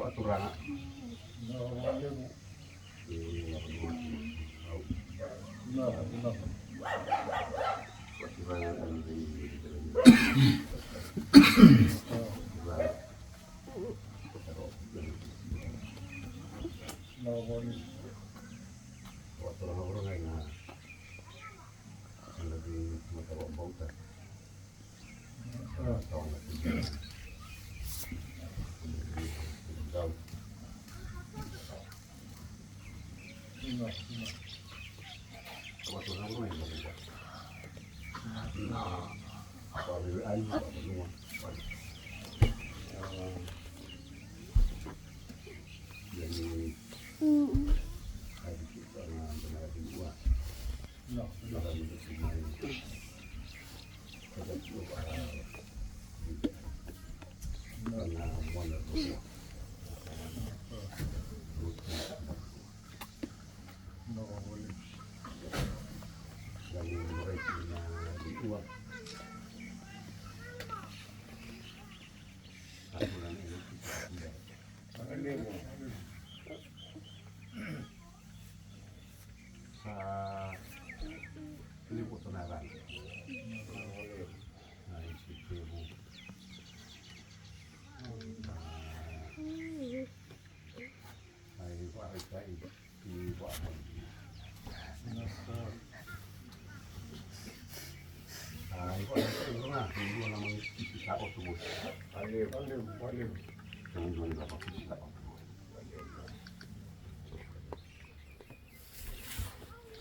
aturan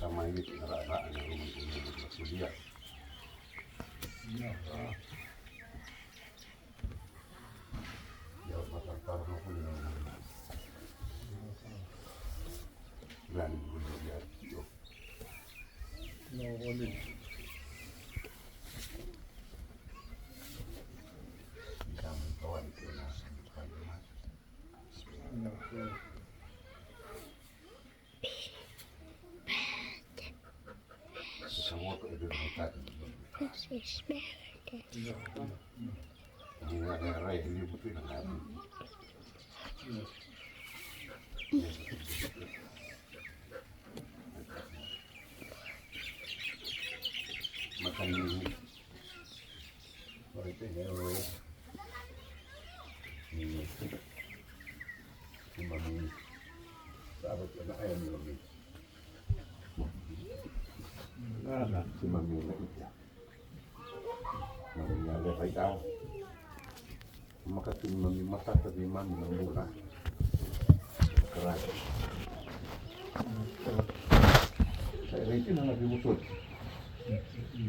sama ini rata-rata yang kuliah. Ya pasar karena punya dan kuliah yo. No boleh. Bisa mentawan itu nah. Semua itu dibuat. Ini ada rai ini butuh nak. Makan ini. Mereka hero. Ini. Kembali. Sahabat anak ayam lagi. Ada cuma milik ya. Mami ada baik tahu. Maka cuma mata terima menembula keras. Saya itu nggak dibutuh.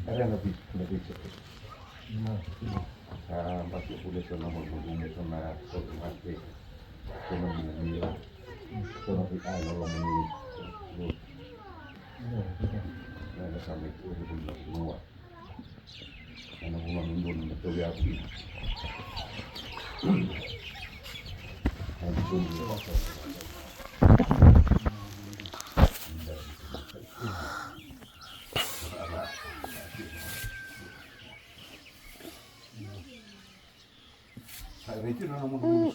Ada lebih cepat. Pasti boleh sama berhubung sama sesuatu. Cuma milik. Cuma kita kalau milik. Ada sampai itu benar semua. Karena uang undun betul ya. Saya itu nama mulut.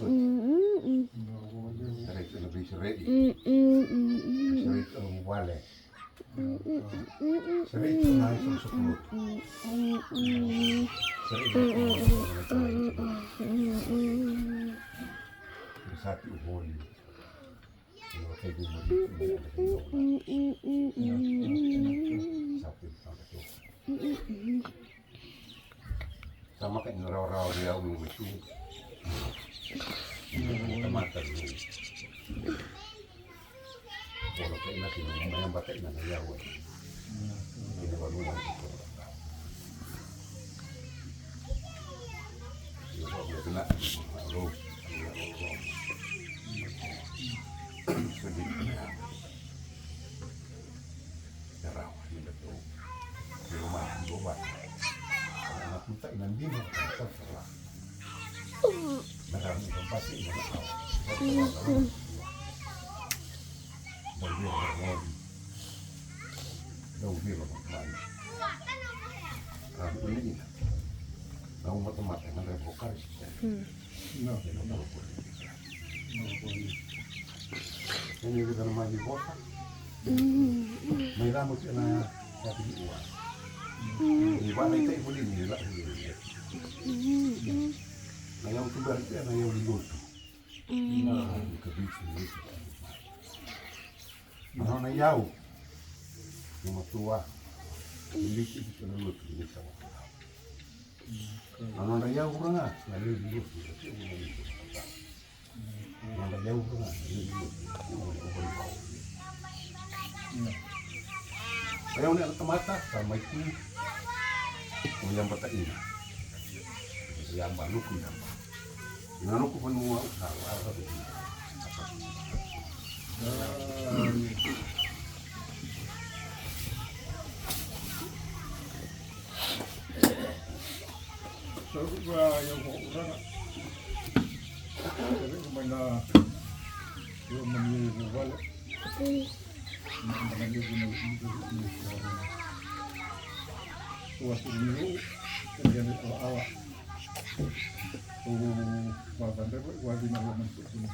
Saya itu lebih sering. Sering wale. Sering itu naik ke 10. Sering itu satu holi. Kalau kayak satu sampai tuh. Sama kayak ngerau-rau dia itu. Mata dulu. Kalau kayak nasi lumayan pakai nasi Jawa. Ini baru nanti. Ini kalau kena lalu sedikit darah ini betul. Di rumah obat. Karena kita ingin bingung terserah. Darah ini pasti ingin tahu. Ini kamu matematik kan revokal ini kita nama di kota mereka mesti na jadi uang di mana itu ibu ini lah nah yang itu berarti nah yang di luar kebicu mana na jauh yang tua ini itu dulu ini sama ano na jauh orang ah lalu di luar ano jauh orang di luar ayaw na mata sama itu yang bata ini yang baru ku yang aku penuh usaha so yang orang jadi kemana yang menyewa suatu minggu terjadi awal bahkan dapat wajib nama masuk ini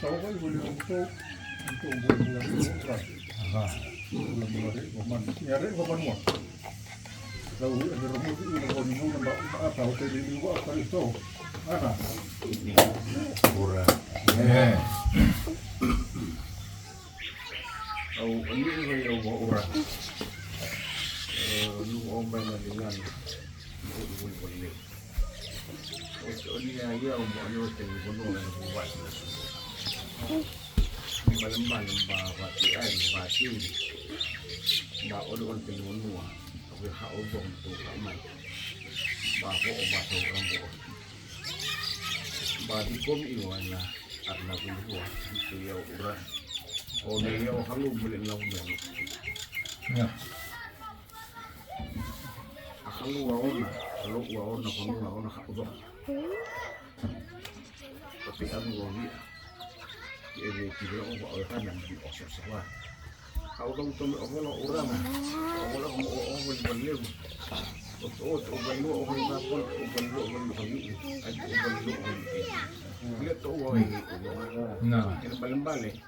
soalnya boleh untuk bulan bulan nyari kapan mau tahu ada rumah itu kalau minggu nambah tahu tadi minggu apa itu mana kurang tahu ini yang orang lu omong dengan bukan boleh. Soalnya dia omong anu telefon orang buat. Malam-malam bawa ai batu. Ba orang telefon nuah. Aku hak obong tu ramai. Bawa obat orang buat. Ba di kom iwana karena gua itu ya orang. Oh dia halu boleh lawan. Ya. Kalau waon nak tapi aku wawi dia tidak mau orang yang di osor sawah kalau kamu tahu orang mau beli lihat tahu wawi nah balik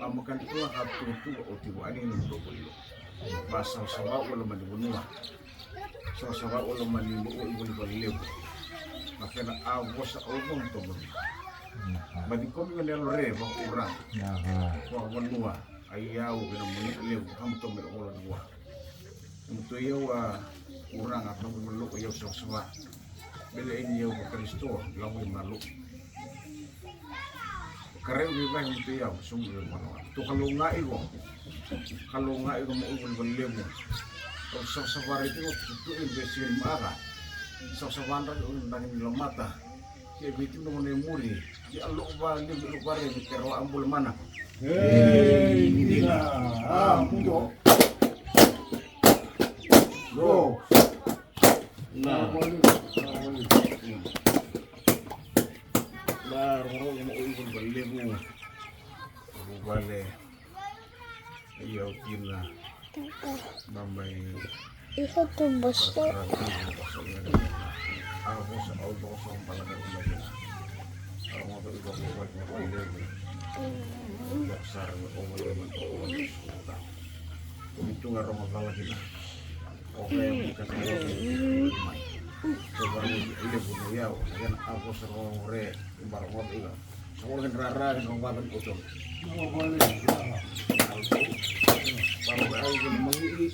makan itu harus tu otibu ada yang beli bahasa sawah wala manibunua sawa ulo manimu ulo baliw makana awos sa ubong to mo badikom ko nelo re ba urang wa wanua ayaw ginamun liw ham to mo ulo dua muto yaw urang at nang malu yaw sa sawa bilain yaw ko Kristo lamoy malu kareo ba muto yaw sumbo mo to kalungai ko mo ulo baliw mo kalau sasabar itu investir marah, sasabar itu nangin lemata, dia bikin nomor muri, dia lupa ini terus ambul mana? Ini lah, mudo, go, nah, orang mau ikut beli balik, iya kina. Mamay Ikaw to basta. Ako sa auto ko sa palagay ko lagi. Ako mga pag-ibang buwan mo ko ilagay. Yaksar mo ko mo naman ko. Itu nggak Ramadan lagi lah. Oke, bukan saya. Coba ini bunuh ya, kan aku serore barang itu. Aku kan rara kan ngomong itu. Baru aku kan mengi.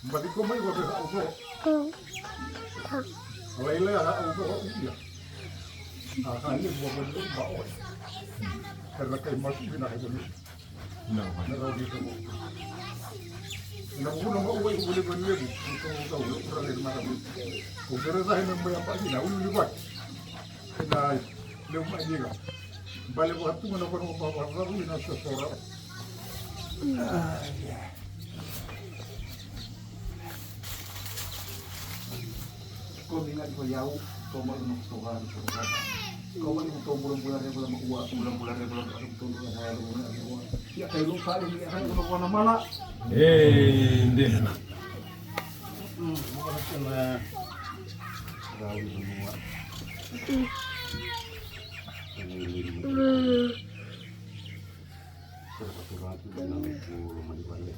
Balik ko may wala ako. Wala ako iya. Akali mo ba ito ba o? Karena kay mas binahay mo. Naraw dito mo. Nakuha mo uwi uli ba niya? Ito mo daw ura rin marami. Kung garasahin ng bayan pa sila, ulibat. Na lumay niya. Balik ko ato mo na parang mapapasaro na sa sora. Kau ingat kau jauh, kau malu nak Tuhan, kau malu kau bulan-bulan yang belum kuat, bulan-bulan yang belum ada betul dengan saya lupa. Ya kayak lupa ini kan kalau mana mana. Deh. Bukan cuma gaul semua. Satu itu dengan puluh mandi.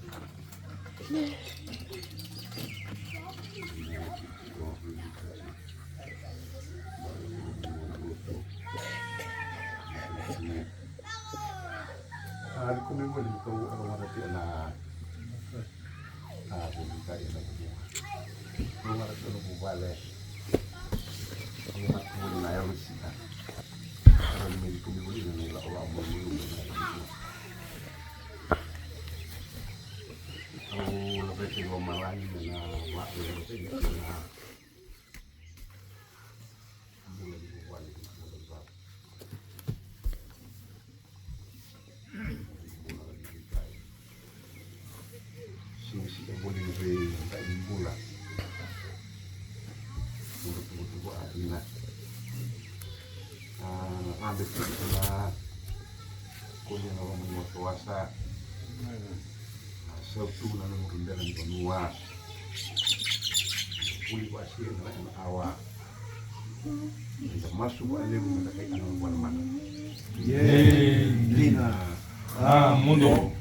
Hari kami beli tu orang roti anak. Beli kaya lagi. Rumah roti lu balik. Rumah tu ni ayam mesti. Orang beli kami beli ni lah orang beli. Oh, lebih ke rumah lain na mak beli ni na. Sisi boleh lebih tak bulan. Buat ini lah. Ada tu lah. Kuliah orang menguat puasa. Sabtu lalu rendah dan benua. Kuliah puasa adalah awal. Masuk alim mendapat anak mana. Dina. Mundo.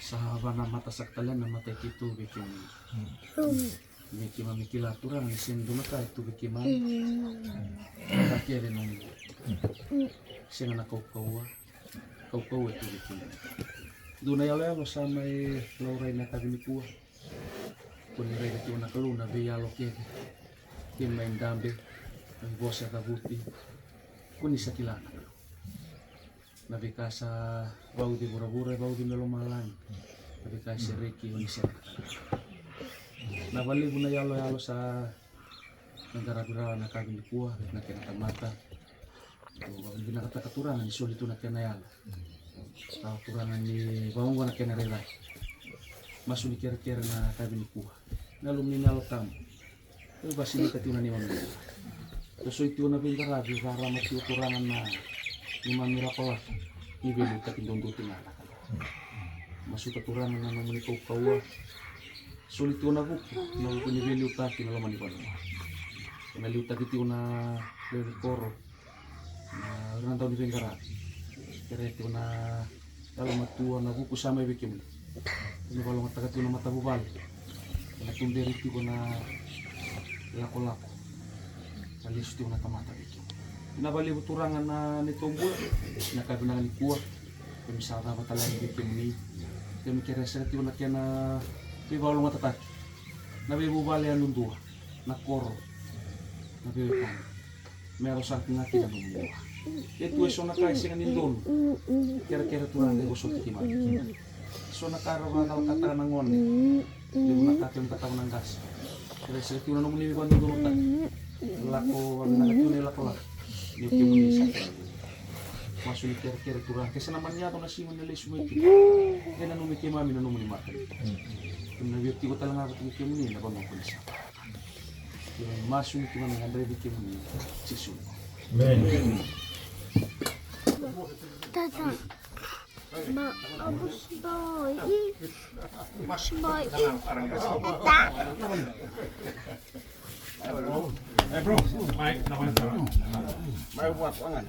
Sahabat nama tasak talan nama tak itu bikin mamikila turang isin dumata itu bikin mam kaki ada nunggu sing anak kau itu bikin dunayalo sama laurai na tagni kuah kunirai itu nak luna be yalo ke main dambe ang bosa kabuti kuni sa kilala. Nabika sa bau di bura-bura, bau di melomalan. Nabika si Ricky, kuni siya. Nabali ko na yalo-yalo sa nagara-gara na kaging kuha, na kinakamata. Hindi nakataturangan, isulit ito na kinayalo. Turangan ni bawang na kinariray. Masuk ni kira-kira na kaging kuha. Nalum ni nalo tamu. Pero ba sinita ito na ni Mami? So ito na bintarabi, para matiuturangan na ni Mami Rakola. Ibig ka tindong-duting na anak. Masuk katurangan na naman ikaw kawa. Sulit ito na po, na pinibili utak, kinalaman ni Pano. Pinali utak ito na Leo Coro, na rinang taon ni Bintarabi. Kaya ito na matua na buku sama ibikim. Ini kalau mata ito na matabubal. Nakunder ito na lako-lako. Kalis ito na tamata ito. Pinabali turangan na nitombol, nakabinangan ni Kuwa. Kaya misal na matalang ibikim ni. Kaya mikira sa ito na kaya na pibawal matatak. Nabibubali ang nundua. Nakoro. Nabibipan. Meron sa ating natin ang nundua. Ito ay so nakaising ang nindon. Kira-kira turang ng gusot kiman. So nakarawa na kata ng ngon. Hindi mo nakatiyong katawan ng gas. Kaya sa ito na nung niliwan ng dunutan. Lako, ang nakatiyong nila ko lang. Hindi ko yung isa. Masulit kira-kira turang. Kasi naman niya ito na simon nila sumiti. Kaya nanumiti mami na numunimakan. Kung nabiyoti ko talaga ako tingin mo nila, nabang ako nisa. Yung masulit ko naman, Andre, bikin mo nila. Sisun. Amen. Tata. Abos boy. Boy. Eh bro, Mike, naman sa. May buat wangan.